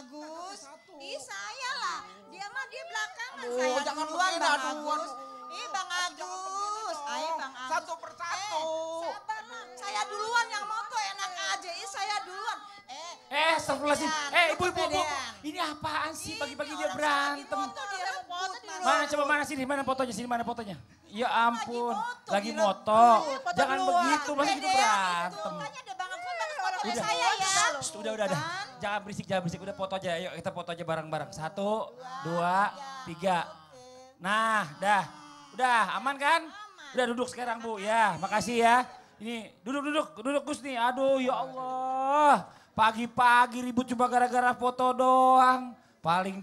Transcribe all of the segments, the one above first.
Agus. Ih saya lah, dia mah dia belakangan. Aduh, Saya jangan duluan begini, Bang aduh, Agus. aduh. Ih Bang Agus, ayo Bang Agus. Satu persatu. Sabar lah, saya duluan yang moto enak aja. Ih saya duluan. Astagfirullahaladzim. Kepedean, Ibu. kepedean. Ini apaan sih pagi-pagi dia Orang berantem? lagi moto, dia rebut dulu. Mana coba mana sini, mana fotonya, sini mana fotonya. Ya ampun, lagi gila. moto. Foto Jangan duluan. begitu, masa kita Kepedean berantem. itu. Makanya ada Bang Agus, Bang Agus foto Udah. saya ya. Udah. Kan? Jangan berisik. Udah foto aja. Ayo kita foto aja bareng-bareng. 1, 2, 3. Nah, dah. Udah, aman kan? Udah duduk sekarang Bu. Ya, makasih ya. Ini duduk Gus nih. Aduh ya Allah. Pagi-pagi ribut cuma gara-gara foto doang. Paling.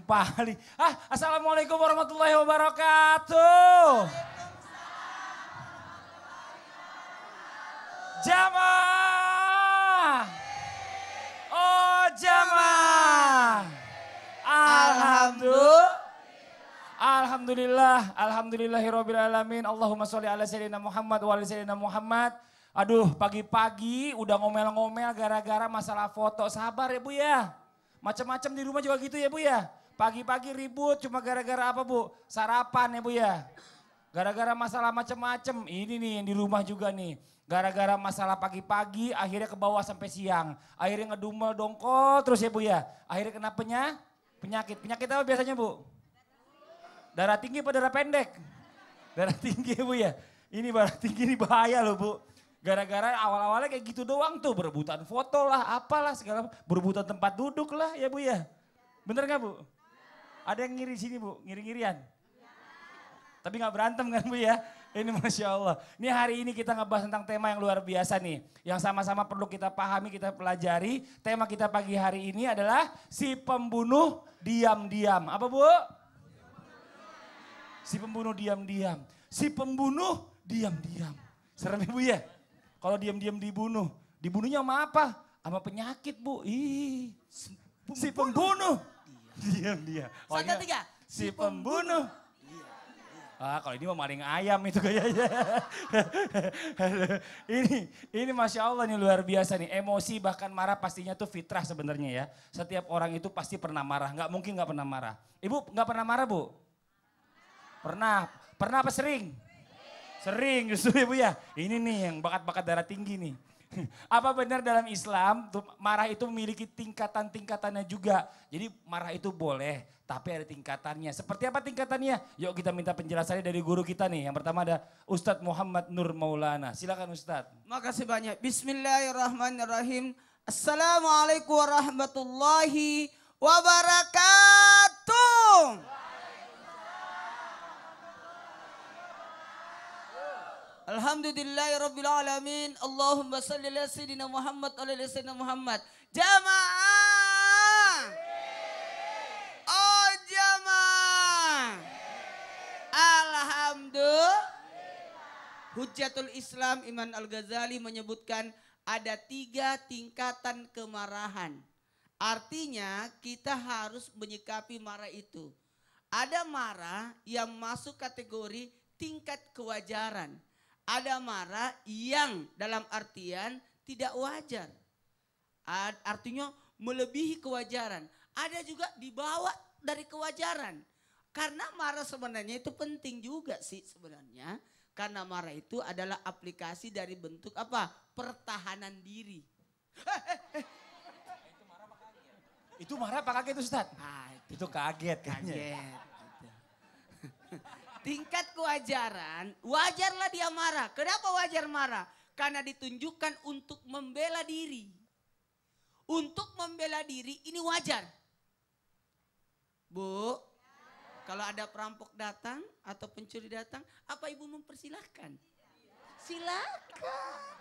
Assalamualaikum warahmatullahi wabarakatuh. Jamaah. Oh jamaah. Alhamdulillahirrabbilalamin. Allahumma sholli ala sayyidina Muhammad wa ala sayyidina Muhammad. Aduh pagi-pagi udah ngomel-ngomel gara-gara masalah foto. Sabar ya Bu ya. Macam-macam di rumah juga gitu ya Bu ya. Pagi-pagi ribut cuma gara-gara apa Bu? Sarapan ya Bu ya. Gara-gara masalah macam-macam. Ini nih yang di rumah juga nih. Gara-gara masalah pagi-pagi akhirnya ke bawah sampai siang. Akhirnya ngedumel dongkol terus ya Bu ya. Akhirnya kena penyakit. Penyakit apa biasanya Bu? Darah tinggi apa darah pendek? Darah tinggi ya Bu ya. Ini darah tinggi ini bahaya loh Bu. Gara-gara awal-awalnya kayak gitu doang tuh. Berebutan foto lah, apalah segala. Berebutan tempat duduk lah ya Bu ya. Bener gak Bu? Ada yang ngiri sini Bu, ngiri-ngirian. Tapi gak berantem kan Bu ya. Ini Masya Allah. Ini hari ini kita ngebahas tentang tema yang luar biasa nih. Yang sama-sama perlu kita pahami, kita pelajari. Tema kita pagi hari ini adalah si pembunuh diam-diam. Apa Bu? Si pembunuh diam-diam. Si pembunuh diam-diam. Serem ya Bu ya? Kalau diam-diam dibunuh. Dibunuhnya sama apa? Sama penyakit Bu. Ih, si pembunuh. Diam-diam. Oh, 1, 3. Si pembunuh. Kalau ini mah maling ayam itu kayaknya. ini Masya Allah nih luar biasa nih. Emosi bahkan marah pastinya tuh fitrah sebenarnya ya. Setiap orang itu pasti pernah marah. Nggak mungkin nggak pernah marah. Ibu nggak pernah marah Bu? Pernah. Pernah apa sering? Sering justru Ibu ya. Ini nih yang bakat-bakat darah tinggi nih. Apa benar dalam Islam marah itu memiliki tingkatan-tingkatannya juga. Jadi marah itu boleh tapi ada tingkatannya. Seperti apa tingkatannya? Yuk kita minta penjelasannya dari guru kita nih. Yang pertama ada Ustadz Muhammad Nur Maulana. Silakan Ustadz. Makasih banyak. Bismillahirrahmanirrahim. Assalamualaikum warahmatullahi wabarakatuh. Alhamdulillahirrabbilalamin. Allahumma salli ala sayyidina Muhammad wa ala sayyidina Muhammad. Jamaah. Oh jamaah. Alhamdulillah. Hujjatul Islam Imam Al-Ghazali menyebutkan ada 3 tingkatan kemarahan. Artinya kita harus menyikapi marah itu. Ada marah yang masuk kategori tingkat kewajaran. Ada marah yang dalam artian tidak wajar. Artinya melebihi kewajaran. Ada juga di bawah dari kewajaran. Karena marah sebenarnya itu penting juga sih sebenarnya. Karena marah itu adalah aplikasi dari bentuk apa? Pertahanan diri. Itu marah apa kaget Ustadz? Itu kaget kayaknya. Kaget. Tingkat kewajaran, wajarlah dia marah. Kenapa wajar marah? Karena ditunjukkan untuk membela diri. Untuk membela diri ini wajar. Bu, kalau ada perampok datang atau pencuri datang, apa ibu mempersilahkan? Silakan.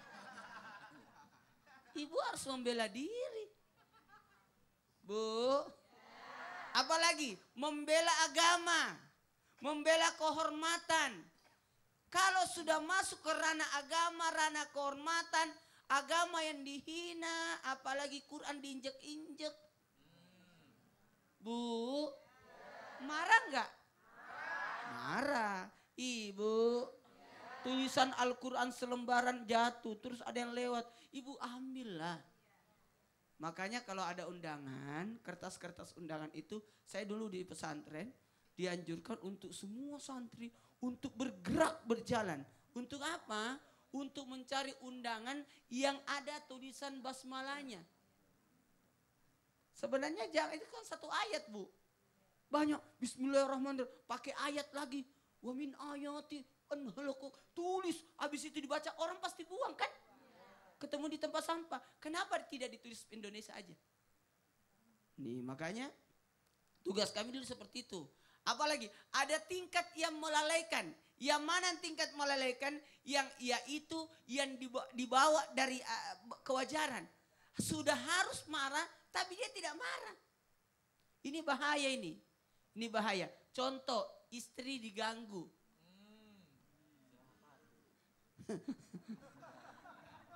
Ibu harus membela diri. Bu, apalagi membela agama. Membela kehormatan. Kalau sudah masuk ke ranah agama, ranah kehormatan, agama yang dihina, apalagi Quran diinjek-injek. Bu, marah enggak? Marah. Ibu, tulisan Al-Quran selembaran jatuh, terus ada yang lewat. Ibu ambillah. Makanya kalau ada undangan, kertas-kertas undangan itu, saya dulu di pesantren dianjurkan untuk semua santri untuk bergerak berjalan. Untuk apa? Untuk mencari undangan yang ada tulisan basmalahnya. Sebenarnya jangan, itu kan satu ayat Bu. Banyak bismillahirrahmanirrahim, pakai ayat lagi. Wa min ayati an khalaqakum, tulis, habis itu dibaca orang pasti buang kan? Ketemu di tempat sampah. Kenapa tidak ditulis Indonesia aja? Nih makanya tugas kami dulu seperti itu. Apalagi ada tingkat yang melalaikan. Yang mana tingkat melalaikan? Yang yaitu yang dibawa dari kewajaran. Sudah harus marah tapi dia tidak marah. Ini bahaya ini. Ini bahaya. Contoh, istri diganggu.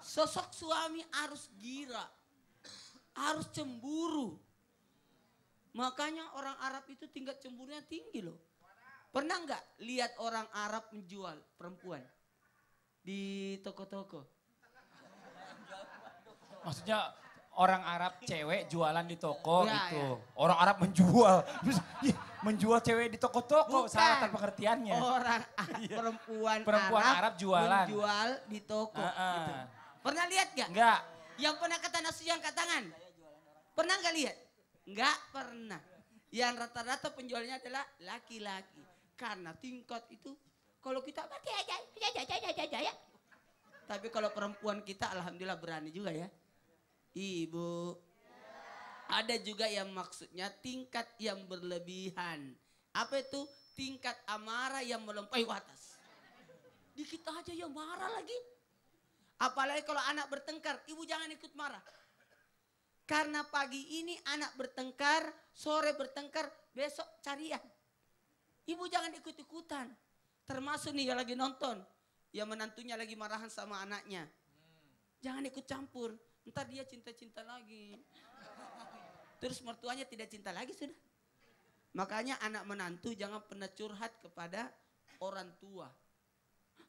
Sosok suami harus gira, harus cemburu. Makanya orang Arab itu tingkat cemburunya tinggi loh. Pernah nggak lihat orang Arab menjual perempuan di toko-toko? Maksudnya orang Arab cewek jualan di toko Ya, gitu. ya. Orang Arab menjual. Menjual cewek di toko-toko, Bukan. salah pengertiannya. Orang perempuan Arab jualan. menjual di toko. Gitu. Pernah lihat gak? Enggak. Yang pernah kata nasi yang angkat tangan? Pernah nggak lihat? Nggak pernah. Yang rata-rata penjualnya adalah laki-laki. Karena tingkat itu kalau kita ya. Tapi kalau perempuan kita alhamdulillah berani juga ya. Ibu. Ada juga yang maksudnya tingkat yang berlebihan. Apa itu? Tingkat amarah yang melampaui batas. Dikit aja ya marah lagi. Apalagi kalau anak bertengkar, ibu jangan ikut marah. Karena pagi ini anak bertengkar, sore bertengkar, besok carian. Ibu jangan ikut-ikutan. Termasuk nih yang lagi nonton, yang menantunya lagi marahan sama anaknya. Jangan ikut campur, ntar dia cinta-cinta lagi. Terus mertuanya tidak cinta lagi sudah. Makanya anak menantu jangan pernah curhat kepada orang tua.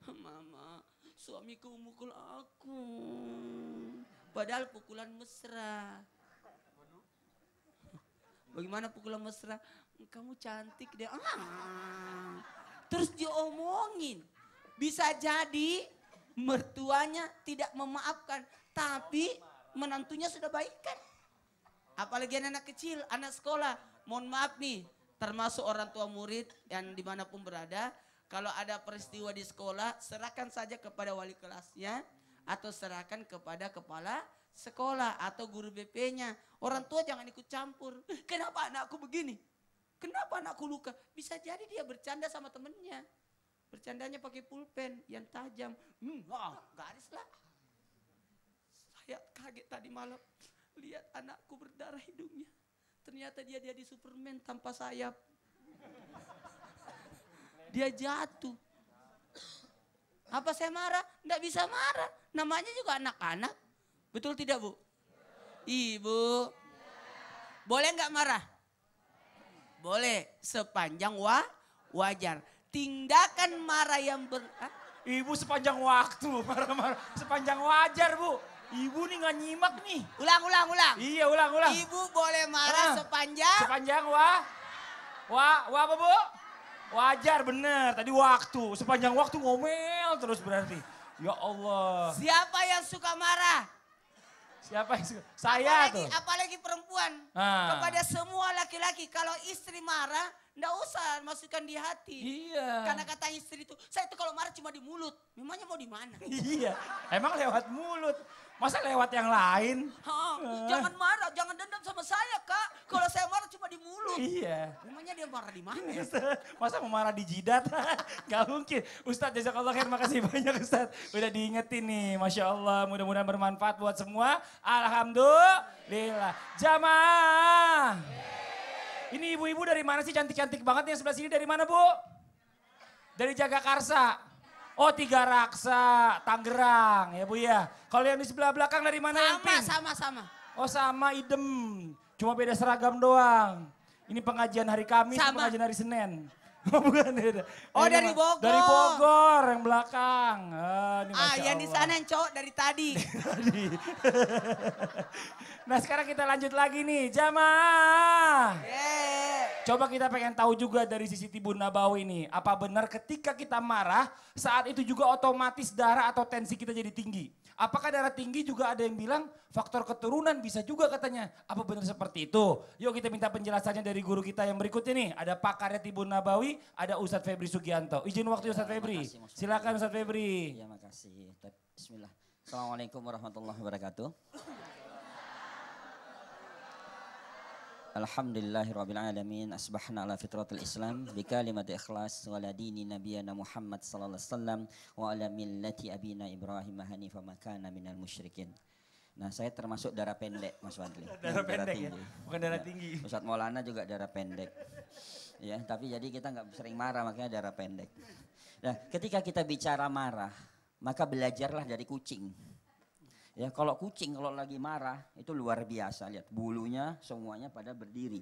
Mama, suamiku memukul aku. Padahal pukulan mesra. Bagaimana pukulan mesra? Kamu cantik deh. Terus diomongin. Bisa jadi mertuanya tidak memaafkan. Tapi menantunya sudah baikkan. Apalagi anak kecil, anak sekolah. Mohon maaf nih, termasuk orang tua murid yang dimanapun berada. Kalau ada peristiwa di sekolah, serahkan saja kepada wali kelasnya atau serahkan kepada kepala sekolah atau guru BP-nya. Orang tua jangan ikut campur. Kenapa anakku begini? Kenapa anakku luka? Bisa jadi dia bercanda sama temennya. Bercandanya pakai pulpen yang tajam. Garis lah. Saya kaget tadi malam lihat anakku berdarah hidungnya. Ternyata dia di Superman tanpa sayap. Dia jatuh. Apa saya marah? Nggak bisa marah. Namanya juga anak-anak. Betul tidak Bu? Ibu. Boleh nggak marah? Boleh. Sepanjang wajar. Tindakan marah yang Ibu sepanjang waktu, marah-marah. Sepanjang wajar Bu. Ibu nih nggak nyimak nih. Ulang. Iya ulang. Ibu boleh marah sepanjang. Sepanjang apa Bu? Wajar bener, tadi waktu. Sepanjang waktu ngomel terus berarti. Ya Allah. Siapa yang suka marah? Siapa yang suka? Saya tuh. Apalagi perempuan. Kepada semua laki-laki. Kalau istri marah, nggak usah masukkan di hati. Iya. Karena kata istri itu, saya itu kalau marah cuma di mulut. Memangnya mau di mana? Iya, emang lewat mulut. Masa lewat yang lain? Jangan marah, jangan dendam sama saya Kak. Kalau saya marah cuma di mulut. Iya. Memangnya dia marah di mana? Masa mau marah di jidat? Gak mungkin. Ustadz jazakallah khair, makasih banyak Ustadz. Udah diingetin nih, Masya Allah. Mudah-mudahan bermanfaat buat semua. Alhamdulillah. Jamaah. Ini ibu-ibu dari mana sih, cantik-cantik banget yang sebelah sini, dari mana Bu? Dari Jagakarsa. Oh, Tiga Raksa, Tangerang ya Bu ya. Kalau yang di sebelah belakang dari mana yang pink? Sama. Oh sama, idem. Cuma beda seragam doang. Ini pengajian hari Kamis, Sama. pengajian hari Senin. Oh, bukan beda. Oh, Ini dari mah- Bogor. Dari Bogor yang belakang. Ini Ah, Masya yang di Allah. sana yang cowok dari tadi. Nah sekarang kita lanjut lagi nih, jamaah. Yeah. Coba kita pengen tahu juga dari sisi Tibun Nabawi ini. Apa benar ketika kita marah, saat itu juga otomatis darah atau tensi kita jadi tinggi? Apakah darah tinggi juga ada yang bilang faktor keturunan bisa juga katanya. Apa benar seperti itu? Yuk kita minta penjelasannya dari guru kita yang berikut ini. Ada pakarnya Tibun Nabawi, ada Ustadz Febri Sugianto. Izin waktu Ustadz Febri. Silakan Ustadz Febri. Ya makasih. Bismillah. Assalamualaikum warahmatullahi wabarakatuh. Alhamdulillahirrabbilalamin. Asbahna ala fitratul Islam. Bikalimati ikhlas. Wa ala dini nabiyana Muhammad sallallahu alaihi wasallam. Wa ala millati abina Ibrahim hanifa makana minal musyrikin. Nah saya termasuk darah pendek Mas Fadli. Darah pendek ya? Bukan darah Ya. tinggi. Ustadz Maulana juga darah pendek. Ya, tapi jadi kita nggak sering marah makanya darah pendek. Nah ketika kita bicara marah, maka belajarlah dari kucing. Ya kalau kucing kalau lagi marah itu luar biasa, lihat bulunya semuanya pada berdiri,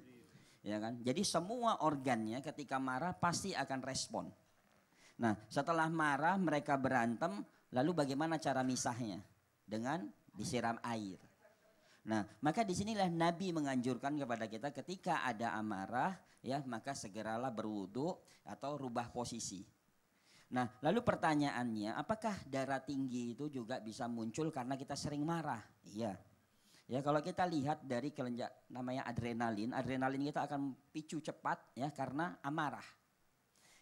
ya kan? Jadi semua organnya ketika marah pasti akan respon. Nah setelah marah mereka berantem, lalu bagaimana cara misahnya? Dengan disiram air. Nah maka disinilah Nabi menganjurkan kepada kita ketika ada amarah, ya maka segeralah berwudu atau rubah posisi. Nah, lalu pertanyaannya, apakah darah tinggi itu juga bisa muncul karena kita sering marah? Iya. Ya, kalau kita lihat dari kelenjar namanya adrenalin, adrenalin kita akan picu cepat ya karena amarah.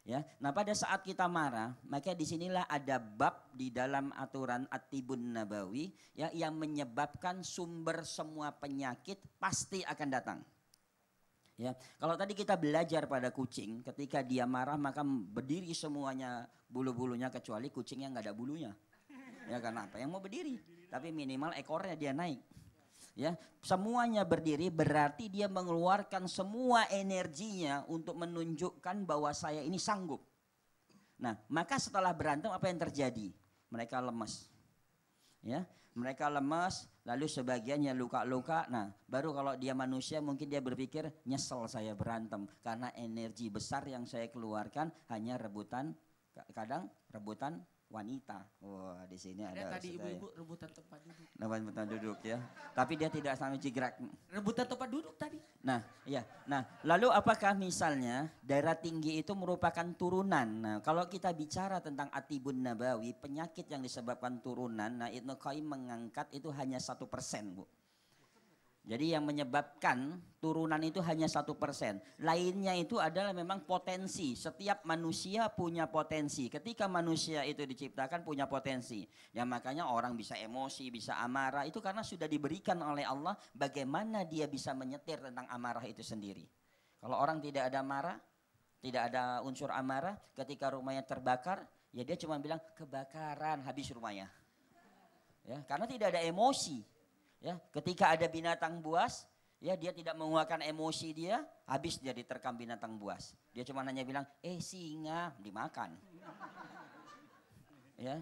Ya. Nah, pada saat kita marah, maka disinilah ada bab di dalam aturan At-Tibun Nabawi ya yang menyebabkan sumber semua penyakit pasti akan datang. Ya, kalau tadi kita belajar pada kucing, ketika dia marah maka berdiri semuanya bulu-bulunya kecuali kucing yang nggak ada bulunya. Ya kenapa? Yang mau berdiri, tapi minimal ekornya dia naik. Ya, semuanya berdiri berarti dia mengeluarkan semua energinya untuk menunjukkan bahwa saya ini sanggup. Nah, maka setelah berantem apa yang terjadi? Mereka lemas. Ya, mereka lemas, lalu sebagiannya luka-luka. Nah, baru kalau dia manusia mungkin dia berpikir nyesel saya berantem karena energi besar yang saya keluarkan hanya rebutan, kadang rebutan wanita. Wah, di sini ada Tadi saya. ibu-ibu rebutan tempat duduk. Rebutan duduk ya. Tapi dia tidak sampai jigrak. Rebutan tempat duduk tadi. Nah, ya. Nah, lalu apakah misalnya darah tinggi itu merupakan turunan? Nah, kalau kita bicara tentang At-Tibun Nabawi, penyakit yang disebabkan turunan, nah Ibnu Qayyim mengangkat itu hanya 1%, Bu. Jadi yang menyebabkan turunan itu hanya 1%. Lainnya itu adalah memang potensi. Setiap manusia punya potensi. Ketika manusia itu diciptakan punya potensi. Ya makanya orang bisa emosi, bisa amarah. Itu karena sudah diberikan oleh Allah bagaimana dia bisa menyetir tentang amarah itu sendiri. Kalau orang tidak ada marah, tidak ada unsur amarah, ketika rumahnya terbakar, ya dia cuma bilang kebakaran, habis rumahnya. Ya, karena tidak ada emosi. Ya, ketika ada binatang buas, ya dia tidak mengeluarkan emosi dia, habis dia diterkam binatang buas. Dia cuma hanya bilang, singa dimakan. Ya.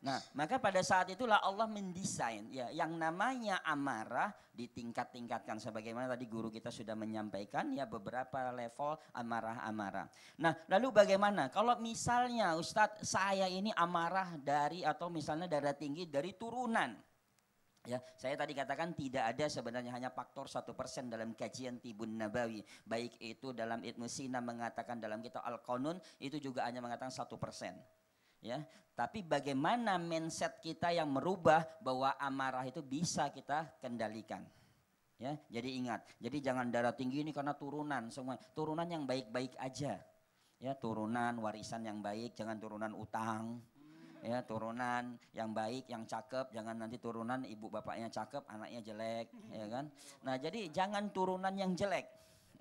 Nah, maka pada saat itulah Allah mendesain ya yang namanya amarah ditingkat-tingkatkan sebagaimana tadi guru kita sudah menyampaikan ya beberapa level amarah-amarah. Nah, lalu bagaimana kalau misalnya Ustadz saya ini amarah dari atau misalnya darah tinggi dari turunan. Ya, saya tadi katakan tidak ada sebenarnya hanya faktor 1% dalam kajian Tibun Nabawi. Baik itu dalam Ibnu Sina mengatakan dalam kitab Al-Qanun itu juga hanya mengatakan 1%. Ya, tapi bagaimana mindset kita yang merubah bahwa amarah itu bisa kita kendalikan. Ya, jadi ingat, jadi jangan darah tinggi ini karena turunan semua. Turunan yang baik-baik aja. Ya, turunan warisan yang baik, jangan turunan utang. Ya, turunan yang baik, yang cakep, jangan nanti turunan ibu bapaknya cakep, anaknya jelek, ya kan? Nah, jadi jangan turunan yang jelek.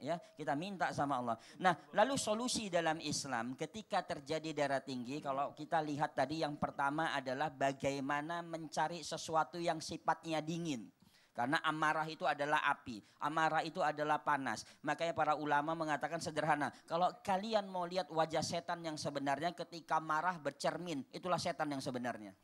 Ya, kita minta sama Allah. Nah, lalu solusi dalam Islam ketika terjadi darah tinggi, kalau kita lihat tadi yang pertama adalah bagaimana mencari sesuatu yang sifatnya dingin. Karena amarah itu adalah api, amarah itu adalah panas. Makanya para ulama mengatakan sederhana, kalau kalian mau lihat wajah setan yang sebenarnya ketika marah bercermin, itulah setan yang sebenarnya.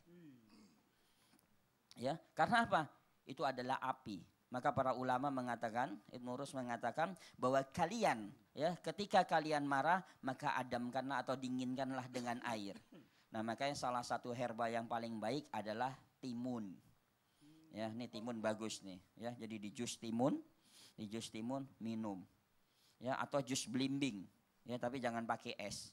Ya, karena apa? Itu adalah api. Maka para ulama mengatakan, Ibnu Rus mengatakan bahwa kalian ya ketika kalian marah maka adamkanlah atau dinginkanlah dengan air. Nah makanya salah satu herba yang paling baik adalah timun. Ya ini timun bagus nih ya. Jadi di jus timun minum. Ya atau jus belimbing. Ya tapi jangan pakai es.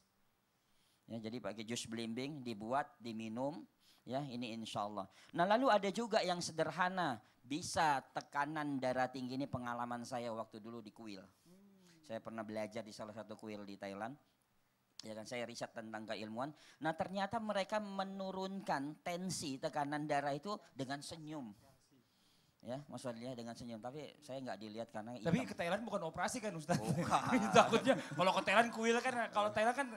Ya jadi pakai jus belimbing dibuat diminum. Ya ini insya Allah. Nah lalu ada juga yang sederhana. Bisa tekanan darah tinggi, ini pengalaman saya waktu dulu di kuil. Saya pernah belajar di salah satu kuil di Thailand. Ya kan saya riset tentang keilmuan. Nah ternyata mereka menurunkan tensi tekanan darah itu dengan senyum. Ya maksudnya dengan senyum, tapi saya nggak dilihat karena Tapi ke Thailand bukan operasi kan Ustaz? Bukan. Takutnya kalau ke Thailand kuil kan, kalau Thailand kan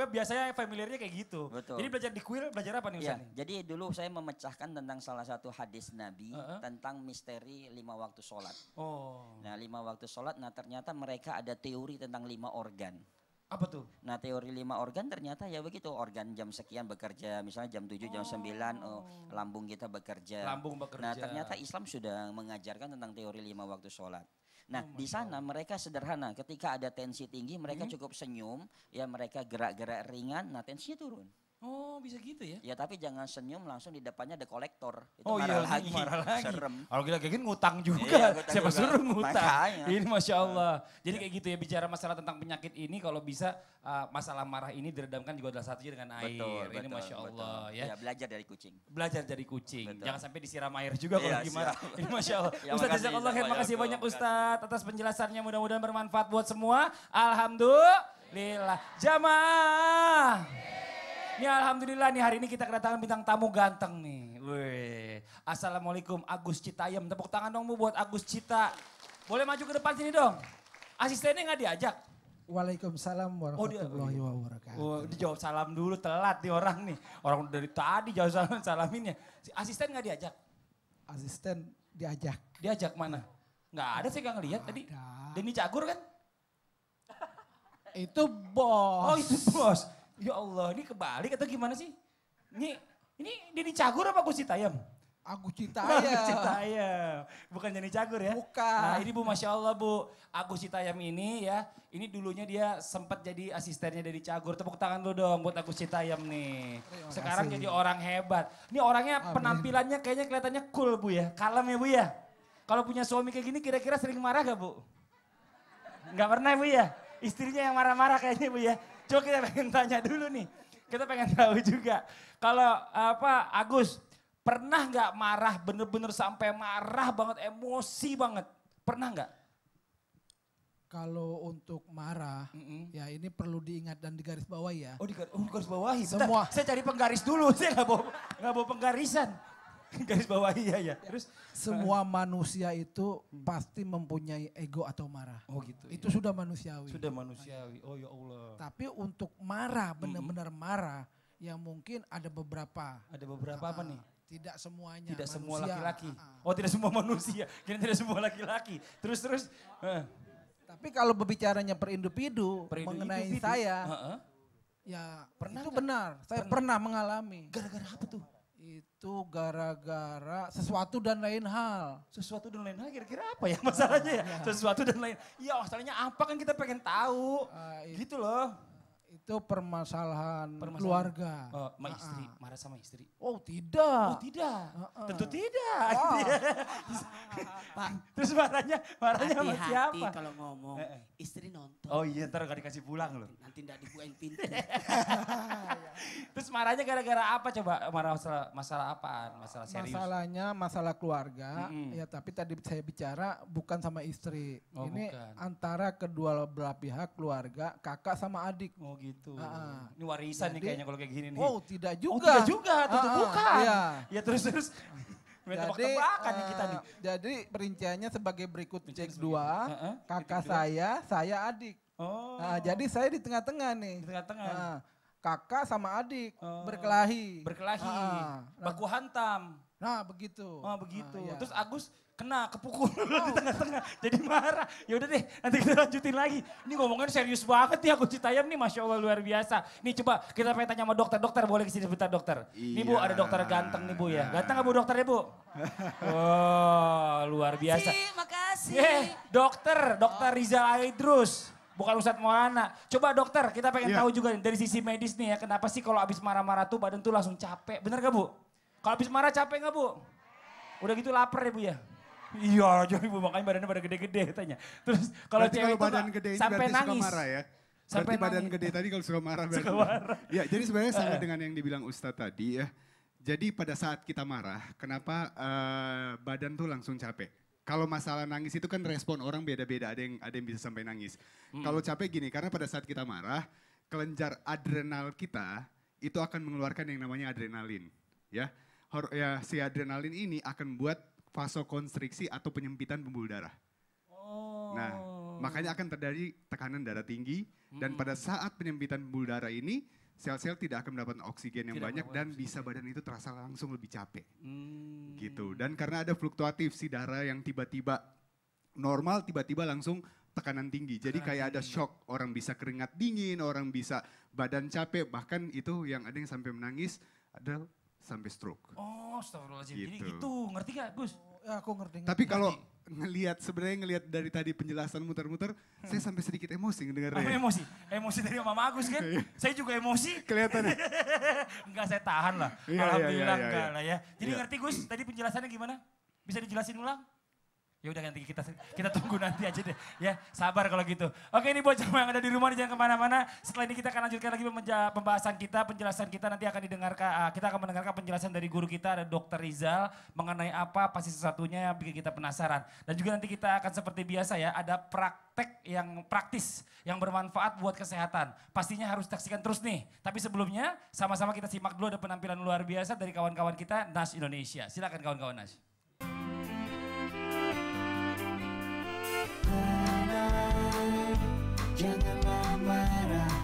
biasanya familiarnya kayak gitu. Betul. Jadi belajar di kuil, belajar apa nih Ya, Ustaz? jadi dulu saya memecahkan tentang salah satu hadis Nabi tentang misteri 5 waktu sholat. Oh, Nah 5 waktu sholat, nah ternyata mereka ada teori tentang 5 organ. apa tuh? Nah teori 5 organ ternyata ya begitu, organ jam sekian bekerja, misalnya jam 7, jam 9 lambung kita bekerja. Lambung bekerja. Nah ternyata Islam sudah mengajarkan tentang teori 5 waktu sholat. Nah di sana mereka sederhana, ketika ada tensi tinggi mereka cukup senyum, ya mereka gerak-gerak ringan, nah tensinya turun. Oh bisa gitu ya? Ya tapi jangan senyum langsung di depannya ada kolektor, itu Oh marah iya, lagi, marah lagi. serem. Kalau gila kayak gini ngutang juga, Iya, ngutang siapa juga. suruh ngutang. Makanya. Ini Masya Allah. Jadi kayak gitu ya, bicara masalah tentang penyakit ini kalau bisa masalah marah ini diredamkan juga adalah satunya dengan air. Ini Masya Allah ya. Ya belajar dari kucing. Belajar dari kucing, Betul. jangan sampai disiram air juga kalau Iya, gimana. siap. Ini Masya Allah. Ya, Ustaz makasih, Jazakallah khair, makasih Assalamualaikum. banyak Ustaz atas penjelasannya, mudah-mudahan bermanfaat buat semua. Alhamdulillah. Jamaah. Nih alhamdulillah nih hari ini kita kedatangan bintang tamu ganteng nih. Wih. Assalamualaikum Agus Citayam. Tepuk tangan dong Bu buat Agus Cita. Boleh maju ke depan sini dong. Asistennya nggak diajak? Waalaikumsalam warahmatullahi wabarakatuh. Oh, dijawab salam dulu, telat nih orang nih. Orang dari tadi jawab salam salaminnya. Si asisten nggak diajak? Asisten diajak. Diajak mana? Nggak ada sih, nggak ngeliat tadi. Ada. Denny Cagur kan? Itu bos. Oh itu bos. Ya Allah, ini kebalik atau gimana sih? Ini Denny Cagur apa Agus Citayam? Agus Agus Citayam. Citayam. Bukan Denny Cagur ya? Bukan. Nah ini Bu Masya Allah Bu, Agus Citayam ini ya, ini dulunya dia sempat jadi asistennya Denny Cagur. Tepuk tangan dulu dong buat Agus Citayam nih. Terima Sekarang kasih. jadi orang hebat. Ini orangnya Amin. penampilannya kayaknya kelihatannya cool Bu ya, kalem ya Bu ya. Kalau punya suami kayak gini kira-kira sering marah gak Bu? Nggak pernah Bu ya? Istrinya yang marah-marah kayaknya Bu ya. Coba kita pengen tanya dulu nih. Kita pengen tahu juga. Kalau Agus, pernah nggak marah bener-bener sampai marah banget, emosi banget? Pernah nggak? Kalau untuk marah, ya ini perlu diingat dan digarisbawahi ya. Oh di garis bawahi. Semua. Bentar, saya cari penggaris dulu. Saya nggak bawa penggarisan. Garis bawahi ya. Terus Semua manusia itu pasti mempunyai ego atau marah. oh gitu. Itu sudah manusiawi. sudah manusiawi. Oh ya Allah. Tapi untuk marah, benar-benar marah, ya mungkin ada beberapa. Ada beberapa apa nih? Tidak semuanya. Tidak semua manusia. laki-laki. Oh tidak semua manusia. Kira tidak semua laki-laki. Terus. Tapi kalau berbicaranya per individu, Per mengenai individu. saya, Heeh. ya Pernah itu nggak? benar. Saya pernah mengalami. Gara-gara apa tuh? Itu gara-gara sesuatu dan lain hal. Sesuatu dan lain hal kira-kira apa ya masalahnya ya? Sesuatu dan lain. Iya masalahnya apa kan kita pengen tahu. Gitu loh. Itu permasalahan keluarga. Oh, sama istri, marah sama istri. Oh tidak. Oh tidak, Heeh. tentu tidak. Oh. Gitu ya. Pak, Terus marahnya sama hati-hati siapa? kalau ngomong. Istri nonton. Oh iya ntar gak dikasih pulang loh. Nanti enggak dibukain pintu. Terus marahnya gara-gara apa coba? Marah masalah apaan? Masalah serius? Masalahnya masalah keluarga. Mm-mm. Ya tapi tadi saya bicara bukan sama istri. Oh, Ini bukan. antara kedua belah pihak keluarga, kakak sama adik. Oh gitu. Ah. Ini warisan nih Jadi- kayaknya kalau kayak gini nih. Oh tidak juga. Oh tidak juga, tentu bukan. Iya. Ya terus. Main tebak-tebakan nih kita nih. Jadi perinciannya sebagai berikut Perincian cek sebagai- dua, Heeh, kakak titik dua. saya adik. Oh. Nah, jadi saya di tengah-tengah nih. Di tengah-tengah. Nah, kakak sama adik Oh. berkelahi. Berkelahi, Ah, baku hantam. nah begitu. Oh begitu. Ah, iya. Terus Agus kena kepukul di tengah-tengah jadi marah. Ya udah deh, nanti kita lanjutin lagi. Ini ngomongin serius banget nih aku Citayam nih, Masya Allah luar biasa. Nih coba kita pengen tanya sama dokter. Dokter boleh kesini sebentar dokter. Nih Bu ada dokter ganteng nih Bu ya. Ganteng gak Bu dokternya Bu? Oh luar biasa. Makasih. Dokter Rizal Aidrus. Bukan Ustadz Maulana. Coba dokter kita pengen tahu juga nih, dari sisi medis nih ya. Kenapa sih kalau abis marah-marah tuh badan tuh langsung capek. Bener gak Bu? Kalau abis marah capek gak Bu? Udah gitu lapar ya Bu ya? Iya, jadi Bu makanya badannya pada gede-gede katanya. Terus kalau cewek itu badan gede ini sampai berarti nangis. suka marah ya. Sampai Berarti badan nangis. gede tadi kalau suka marah berarti. Suka marah. Ya, jadi sebenarnya sama dengan yang dibilang Ustadz tadi ya. Jadi pada saat kita marah, kenapa badan tuh langsung capek? Kalau masalah nangis itu kan respon orang beda-beda, ada yang bisa sampai nangis. Kalau capek gini, karena pada saat kita marah, kelenjar adrenal kita itu akan mengeluarkan yang namanya adrenalin, ya. Si adrenalin ini akan buat vasokonstriksi atau penyempitan pembuluh darah. Nah, makanya akan terjadi tekanan darah tinggi dan pada saat penyempitan pembuluh darah ini sel-sel tidak akan mendapatkan oksigen yang banyak dan bisa badan itu terasa langsung lebih capek. Gitu. Dan karena ada fluktuatif si darah yang tiba-tiba normal tiba-tiba langsung tekanan tinggi. Jadi kayak ada shock, orang bisa keringat dingin, orang bisa badan capek, bahkan itu yang ada yang sampai menangis, ada sampai stroke. Oh, astagfirullahaladzim. Jadi Gitu. gitu, ngerti gak Gus? Ya aku ngerti. Tapi kalau ngelihat dari tadi penjelasan muter-muter, saya sampai sedikit emosi Apa ngedengarnya. emosi dari Mama Agus kan? Saya juga emosi. Kelihatan ya? Enggak saya tahan lah. Iya, Alhamdulillah iya, enggak iya. lah ya. Jadi Iya. ngerti Gus, tadi penjelasannya gimana? Bisa dijelasin ulang? Ya udah nanti kita tunggu nanti aja deh ya, sabar kalau gitu. Oke, ini buat jemaah yang ada di rumah jangan kemana-mana. Setelah ini kita akan lanjutkan lagi pembahasan kita, penjelasan kita nanti akan didengarkan. Kita akan mendengarkan penjelasan dari guru kita, ada Dr. Rizal mengenai apa pasti sesuatunya yang bikin kita penasaran. Dan juga nanti kita akan seperti biasa ya, ada praktek yang praktis yang bermanfaat buat kesehatan. Pastinya harus saksikan terus nih. Tapi sebelumnya sama-sama kita simak dulu ada penampilan luar biasa dari kawan-kawan kita Nas Indonesia. Silakan kawan-kawan Nas. Janganlah marah,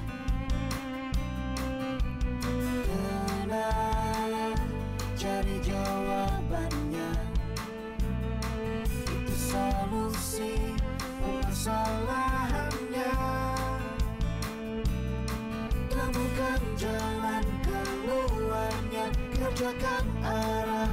tenang, cari jawabannya. Itu solusi permasalahannya. Temukan jalan keluarnya, kerjakan arah